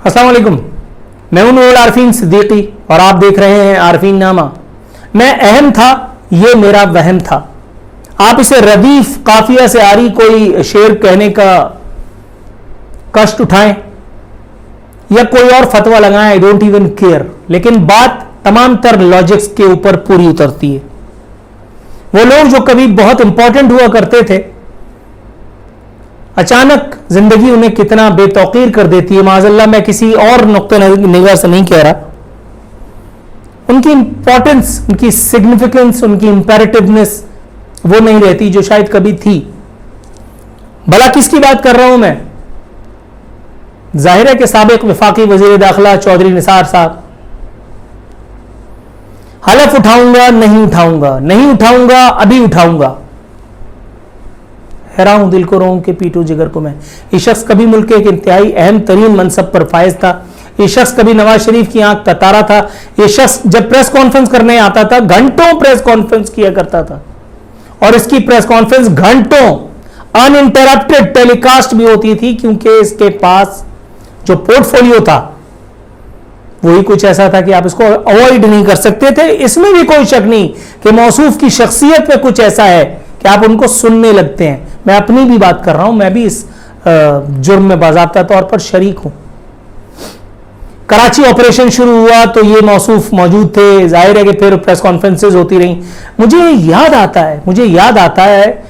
अस्सलाम वालेकुम, मैं हूं नूरुल आरफीन सिद्दीकी और आप देख रहे हैं आरफीन नामा। मैं अहम था, ये मेरा वहम था। आप इसे रदीफ काफिया से आरी कोई शेर कहने का कष्ट उठाएं या कोई और फतवा लगाएं, आई डोंट इवन केयर, लेकिन बात तमाम तर लॉजिक्स के ऊपर पूरी उतरती है। वो लोग जो कभी बहुत इंपॉर्टेंट हुआ करते थे, अचानक जिंदगी उन्हें कितना बेतौकीर कर देती है। माज़अल्लाह, मैं किसी और नुक्ते निगाह से नहीं कह रहा। उनकी इंपॉर्टेंस, उनकी सिग्निफिकेंस, उनकी इंपेरेटिवनेस वो नहीं रहती जो शायद कभी थी। भला किसकी बात कर रहा हूं मैं? जाहिर है कि साबिक वफाकी वजीर दाखिला चौधरी निसार साहब। हलफ उठाऊंगा, नहीं उठाऊंगा, नहीं उठाऊंगा, अभी उठाऊंगा। हैरान दिल को रोऊं कि पीटू जिगर को मैं। ये शख्स कभी मुल्क के एक इंतहाई अहम तरीन मनसब पर फायज था। ये शख्स कभी नवाज शरीफ की आंख का तारा था। ये शख्स जब प्रेस कॉन्फ्रेंस करने आता था, घंटों प्रेस कॉन्फ्रेंस किया करता था, और इसकी प्रेस कॉन्फ्रेंस घंटों अनइंटरप्टेड टेलीकास्ट भी होती थी, क्योंकि इसके पास जो पोर्टफोलियो था वही कुछ ऐसा था कि आप इसको अवॉइड नहीं कर सकते थे। इसमें भी कोई शक नहीं कि मौसूफ की शख्सियत में कुछ ऐसा है कि आप उनको सुनने लगते हैं। मैं अपनी भी बात कर रहा हूं, मैं भी इस जुर्म में बाज़ाब्ता तौर पर शरीक हूं। कराची ऑपरेशन शुरू हुआ तो ये मौसूफ मौजूद थे। जाहिर है कि फिर प्रेस कॉन्फ्रेंसेज होती रहीं। मुझे याद आता है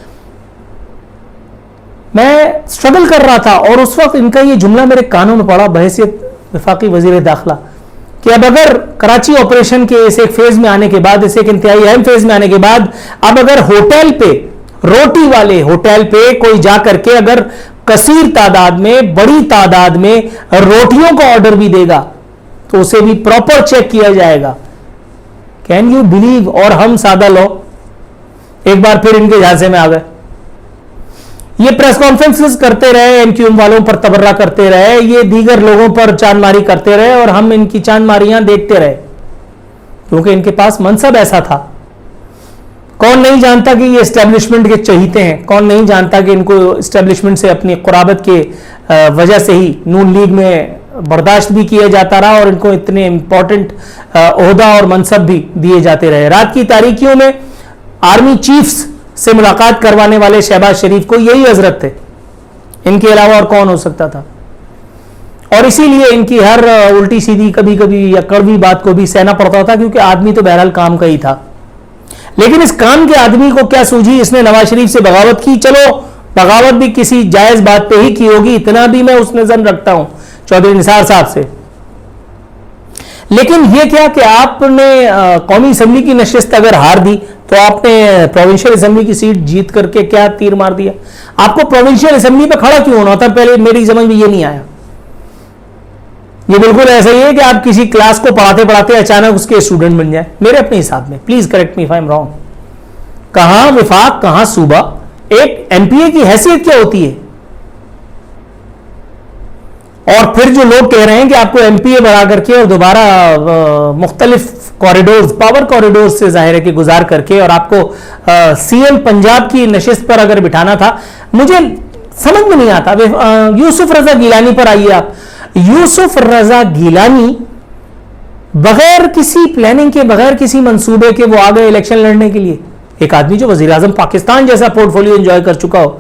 मैं स्ट्रगल कर रहा था और उस वक्त इनका ये जुमला मेरे कानों में पड़ा बहैसियत वफाकी वजीर दाखिला कि अब अगर कराची ऑपरेशन के इस एक फेज में आने के बाद, इस एक इंतहाई अहम फेज में आने के बाद, अब अगर होटल पे, रोटी वाले होटल पे कोई जाकर के अगर कसीर तादाद में, बड़ी तादाद में रोटियों का ऑर्डर भी देगा तो उसे भी प्रॉपर चेक किया जाएगा। Can you believe? और हम सादा लोग एक बार फिर इनके झांसे में आ गए। ये प्रेस कॉन्फ्रेंसेस करते रहे, एमक्यूएम वालों पर तबर्रा करते रहे, ये दीगर लोगों पर चांदमारी करते रहे और हम इनकी चांदमारियां देखते रहे, क्योंकि इनके पास मनसब ऐसा था। कौन नहीं जानता कि ये एस्टेब्लिशमेंट के चहीते हैं? कौन नहीं जानता कि इनको एस्टेब्लिशमेंट से अपनी कुराबत के वजह से ही नून लीग में बर्दाश्त भी किया जाता रहा और इनको इतने इंपॉर्टेंट ओहदा और मनसब भी दिए जाते रहे। रात की तारीकियों में आर्मी चीफ्स से मुलाकात करवाने वाले शहबाज शरीफ को यही हजरत थे, इनके अलावा और कौन हो सकता था? और इसीलिए इनकी हर उल्टी सीधी, कभी कभी या कड़वी बात को भी सहना पड़ता था, क्योंकि आदमी तो बहरहाल काम का ही था। लेकिन इस काम के आदमी को क्या सूझी? इसने नवाज शरीफ से बगावत की। चलो, बगावत भी किसी जायज बात पे ही की होगी, इतना भी मैं उस नजर रखता हूं चौधरी निसार साहब से। लेकिन यह क्या कि आपने कौमी असेंबली की नशिस्त अगर हार दी तो आपने प्रोविंशियल असेंबली की सीट जीत करके क्या तीर मार दिया? आपको प्रोविंशियल असेंबली पे खड़ा क्यों होना था? पहले मेरी समझ में ये नहीं आया। ये बिल्कुल ऐसा ही है कि आप किसी क्लास को पढ़ाते पढ़ाते अचानक उसके स्टूडेंट बन जाए, मेरे अपने हिसाब में। Please correct me if I am wrong. कहां विफाक, कहां सूबा? एक एमपीए की हैसियत क्या होती है? और फिर जो लोग कह रहे हैं कि आपको एमपीए बना करके और दोबारा मुख्तलिफ कॉरिडोर्स, पावर कॉरिडोर्स से जाहिर है कि गुजार करके और आपको सीएम पंजाब की नशिस्त पर अगर बिठाना था, मुझे समझ में नहीं आता। यूसुफ रजा गिलानी पर आइए आप। यूसुफ रजा गिलानी बगैर किसी प्लानिंग के, बगैर किसी मंसूबे के वो आ गए इलेक्शन लड़ने के लिए। एक आदमी जो वजीर आजम पाकिस्तान जैसा पोर्टफोलियो एंजॉय कर चुका हो,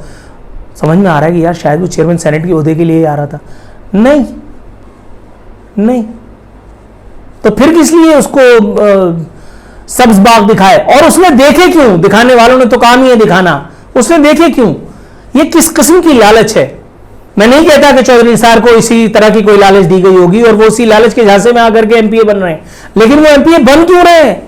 समझ में आ रहा है कि यार शायद वो चेयरमैन सेनेट के ओहदे के लिए आ रहा था। नहीं, तो फिर किस लिए उसको सब्ज बाग दिखाए? और उसने देखे क्यों? दिखाने वालों ने तो काम ही है दिखाना। उसने देखे क्यों? ये किस किस्म की लालच है? मैं नहीं कहता कि चौधरी निसार को इसी तरह की कोई लालच दी गई होगी और वो उसी लालच के झांसे में आकर के एमपीए बन रहे हैं, लेकिन वो एमपीए बन क्यों रहे हैं?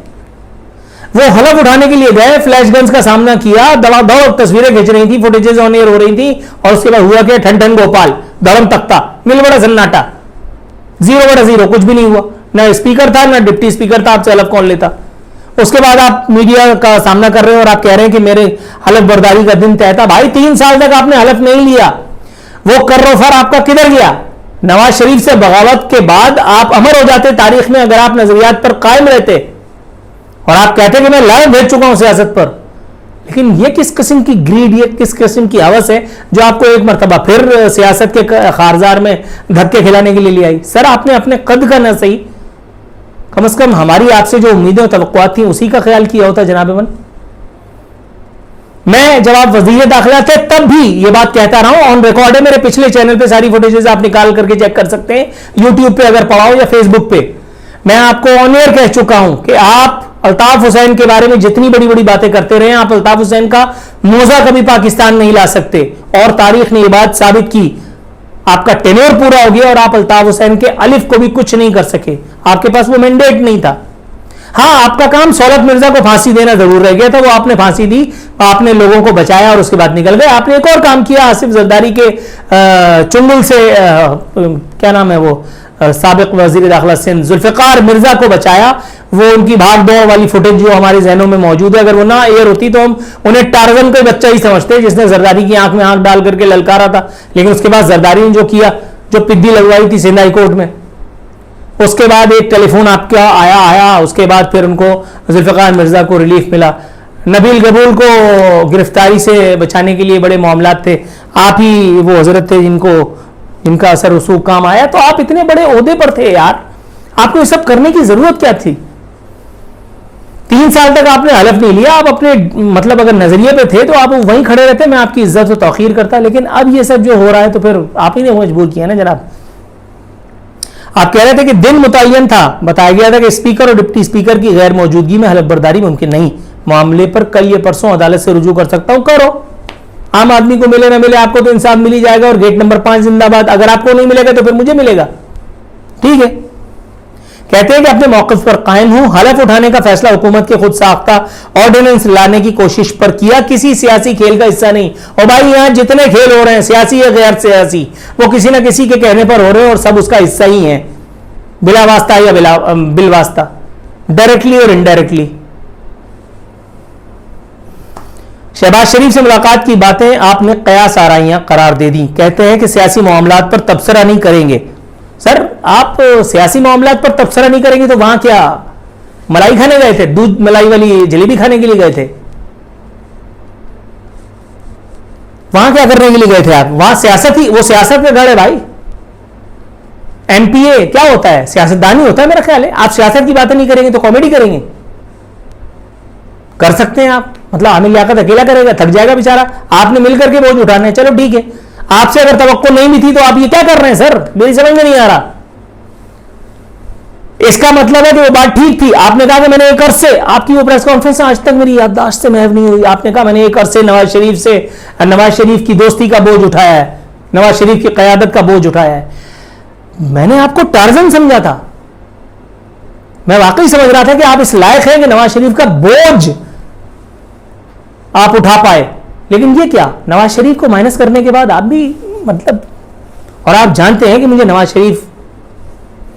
वो हलफ उठाने के लिए गए, फ्लैश गन्स का सामना किया, दौड़ तस्वीरें खींच रही थी, फुटेजेस ऑन एयर हो रही थी, और उसके बाद हुआ क्या? ठन ठन गोपाल, धर्म तख्ता, मिल बड़ा सन्नाटा, 0/0, कुछ भी नहीं हुआ। ना स्पीकर था, ना डिप्टी स्पीकर था, आपसे हलफ कौन लेता? उसके बाद आप मीडिया का सामना कर रहे हो और आप कह रहे हैं कि मेरे हलफ बर्दारी का दिन तय था। भाई 3 साल तक आपने हलफ नहीं लिया, वो कर्रोफर आपका किधर गया? नवाज शरीफ से बगावत के बाद आप अमर हो जाते तारीख में अगर आप नजरियात पर कायम रहते और आप कहते कि मैं लायक भेज चुका हूं सियासत पर, लेकिन ये किस किस्म की ग्रीड, ये किस किस्म की हवस है जो आपको एक मरतबा फिर सियासत के खारजार में धक्के खिलाने के लिए ले आई? सर आपने अपने कद का ना सही, कम से कम हमारी आपसे जो उम्मीदें और तवक्कुआत थी उसी का ख्याल किया होता जनाब अमन। मैं जब आप वजीर दाखिला थे तब भी ये बात कहता रहा हूं, ऑन रिकॉर्ड है, मेरे पिछले चैनल पे सारी फुटेजेस आप निकाल करके चेक कर सकते हैं, यूट्यूब पे अगर पढ़ाओ या फेसबुक पे। मैं आपको ऑन एयर कह चुका हूं कि आप अल्ताफ हुसैन के बारे में जितनी बड़ी बड़ी बातें करते रहे, आप अल्ताफ हुसैन का मोजा कभी पाकिस्तान नहीं ला सकते, और तारीख ने यह बात साबित की। आपका टेन्योर पूरा हो गया और आप अल्ताफ हुसैन के अलिफ को भी कुछ नहीं कर सके, आपके पास वो मैंडेट नहीं था। हाँ, आपका काम सौलत मिर्जा को फांसी देना जरूर रह गया था, वो आपने फांसी दी, आपने लोगों को बचाया और उसके बाद निकल गए। आपने एक और काम किया, आसिफ जरदारी के चुंगल से क्या नाम है वो साबिक वजीर दाखिला सिंध जुल्फिकार मिर्जा को बचाया। वो उनकी भाग दौड़ वाली फुटेज जो हमारे जहनों में मौजूद है, अगर वो ना एयर होती तो हम उन्हें टार्जन का बच्चा ही समझते जिसने जरदारी की आंख में आंख डाल करके ललकारा था। लेकिन उसके बाद जरदारी ने जो किया, जो पिद्दी लगवाई थी सिंध हाई कोर्ट में, उसके बाद एक टेलीफोन आपका आया, उसके बाद फिर उनको जुल्फिकार मिर्जा को रिलीफ मिला। नबील गबूल को गिरफ्तारी से बचाने के लिए बड़े मामलात थे, आप ही वो हजरत थे जिनका असर रसूख काम आया। तो आप इतने बड़े ओहदे पर थे यार, आपको ये सब करने की जरूरत क्या थी? 3 साल तक आपने हलफ नहीं लिया, आप अपने मतलब अगर नजरिए पे थे तो आप वहीं खड़े रहते, मैं आपकी इज्जत और तौखीर करता। लेकिन अब ये सब जो हो रहा है तो फिर आप ही ने मजबूर किया ना जनाब। आप कह रहे थे कि दिन मुतय्यन था, बताया गया था कि स्पीकर और डिप्टी स्पीकर की गैर मौजूदगी में हलफ बर्दारी मुमकिन नहीं, मामले पर कल या परसों अदालत से रुजू कर सकता हूं। करो, आम आदमी को मिले ना मिले, आपको तो इंसाफ मिल ही जाएगा। और गेट नंबर 5 जिंदाबाद, अगर आपको नहीं मिलेगा तो फिर मुझे मिलेगा, ठीक है। कहते हैं कि अपने मौक़िफ़ पर कायम हूं, हलफ उठाने का फैसला हुकूमत के खुद साख्ता ऑर्डिनेंस लाने की कोशिश पर किया, किसी सियासी खेल का हिस्सा नहीं। और भाई यहां जितने खेल हो रहे हैं, सियासी या गैर सियासी, वो किसी ना किसी के कहने पर हो रहे हैं और सब उसका हिस्सा ही है, बिला वास्ता या बिल वास्ता, डायरेक्टली और इनडायरेक्टली। शहबाज शरीफ से मुलाकात की बातें आपने कयास आराइयां करार दे दी, कहते हैं कि सियासी मामलात पर तबसरा नहीं करेंगे। सर आप सियासी मामलात पर तबसरा नहीं करेंगे तो वहां क्या मलाई खाने गए थे? दूध मलाई वाली जलेबी खाने के लिए गए थे? वहां क्या करने के लिए गए थे आप? वहां सियासत ही, वो सियासत में गए भाई। एमपीए क्या होता है? सियासतदानी होता है मेरा ख्याल है। आप सियासत की बातें नहीं करेंगे तो कॉमेडी करेंगे? कर सकते हैं आप, मतलब आमिर लियाकत अकेला करेगा, थक जाएगा बेचारा, आपने मिलकर के बोझ उठाने हैं, चलो ठीक है। आपसे अगर तवक्को नहीं भी थी तो आप ये क्या कर रहे हैं सर? मेरी समझ में नहीं आ रहा। इसका मतलब है कि वो बात ठीक थी। आपने कहा कि मैंने एक अरसे, आपकी वो प्रेस कॉन्फ्रेंस आज तक मेरी याददाश्त से महव नहीं हुई, आपने कहा मैंने एक अरसे नवाज शरीफ की दोस्ती का बोझ उठाया है, नवाज शरीफ की क़यादत का बोझ उठाया है। मैंने आपको टार्जन समझा था, मैं वाकई समझ रहा था कि आप इस लायक हैं कि नवाज शरीफ का बोझ आप उठा पाए। लेकिन ये क्या, नवाज शरीफ को माइनस करने के बाद आप भी मतलब, और आप जानते हैं कि मुझे नवाज शरीफ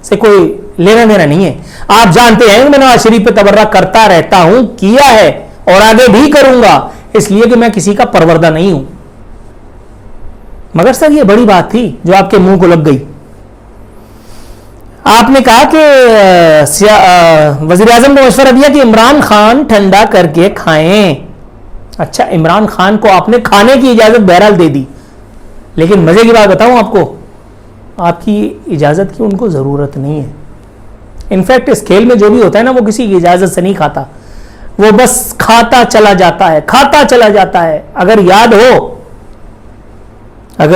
से कोई लेना देना नहीं है, आप जानते हैं कि मैं नवाज शरीफ पे तबर्रा करता रहता हूं, किया है और आगे भी करूंगा, इसलिए कि मैं किसी का परवरदा नहीं हूं। मगर सर ये बड़ी बात थी जो आपके मुंह को लग गई। आपने कहा कि वजीर आजम को मशवरा दिया कि इमरान खान ठंडा करके खाएं। अच्छा, इमरान खान को आपने खाने की इजाजत बहरहाल दे दी, लेकिन मजे की बात बताऊं आपको, आपकी इजाजत की उनको जरूरत नहीं है। इनफैक्ट इस खेल में जो भी होता है ना, वो किसी की इजाजत से नहीं खाता, वो बस खाता चला जाता है, खाता चला जाता है। अगर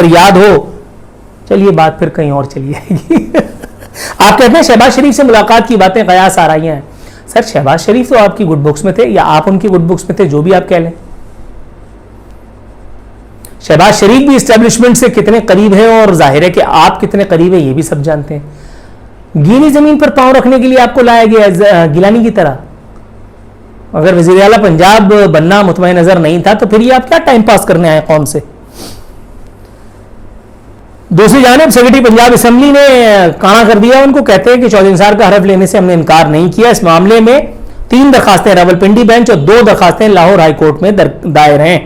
याद हो, चलिए बात फिर कहीं और चली जाएगी। आप कहते हैं शहबाज शरीफ से मुलाकात की बातें कयास आ रही हैं। सर शहबाज शरीफ तो आपकी गुड बुक्स में थे, या आप उनकी गुड बुक्स में थे, जो भी आप कह लें। शहबाज शरीफ भी इस्टेब्लिशमेंट से कितने करीब है और जाहिर है कि आप कितने करीब है ये भी सब जानते हैं। गीली जमीन पर पांव रखने के लिए आपको लाया गया गिलानी की तरह। अगर वजीर आला पंजाब बनना मुतमईन नजर नहीं था तो फिर ये आप क्या टाइम पास करने आए कौम से? दूसरी जानिब सेक्रेटरी पंजाब असेंबली ने काना कर दिया उनको, कहते हैं कि चौधरी निसार का हरफ लेने से हमने इनकार नहीं किया। इस मामले में 3 दरखास्तें रावलपिंडी बेंच और 2 दरखास्तें लाहौर हाई कोर्ट में दायर हैं।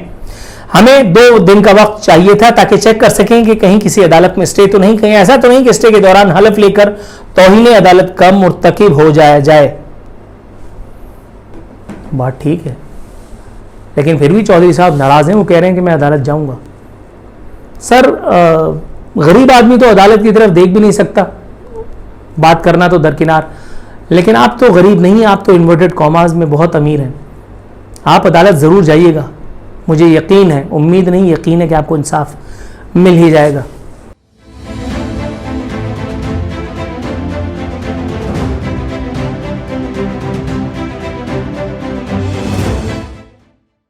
हमें 2 दिन का वक्त चाहिए था ताकि चेक कर सकें कि कहीं किसी अदालत में स्टे तो नहीं, कहीं ऐसा तो नहीं कि स्टे के दौरान हलफ लेकर तौहीन अदालत का मुर्तकिब हो जाए। बात ठीक है, लेकिन फिर भी चौधरी साहब नाराज़ हैं, वो कह रहे हैं कि मैं अदालत जाऊंगा। सर गरीब आदमी तो अदालत की तरफ देख भी नहीं सकता, बात करना तो दरकिनार, लेकिन आप तो गरीब नहीं, आप तो इन्वर्टेड कॉमास में बहुत अमीर हैं। आप अदालत ज़रूर जाइएगा, मुझे यकीन है, उम्मीद नहीं यकीन है कि आपको इंसाफ मिल ही जाएगा।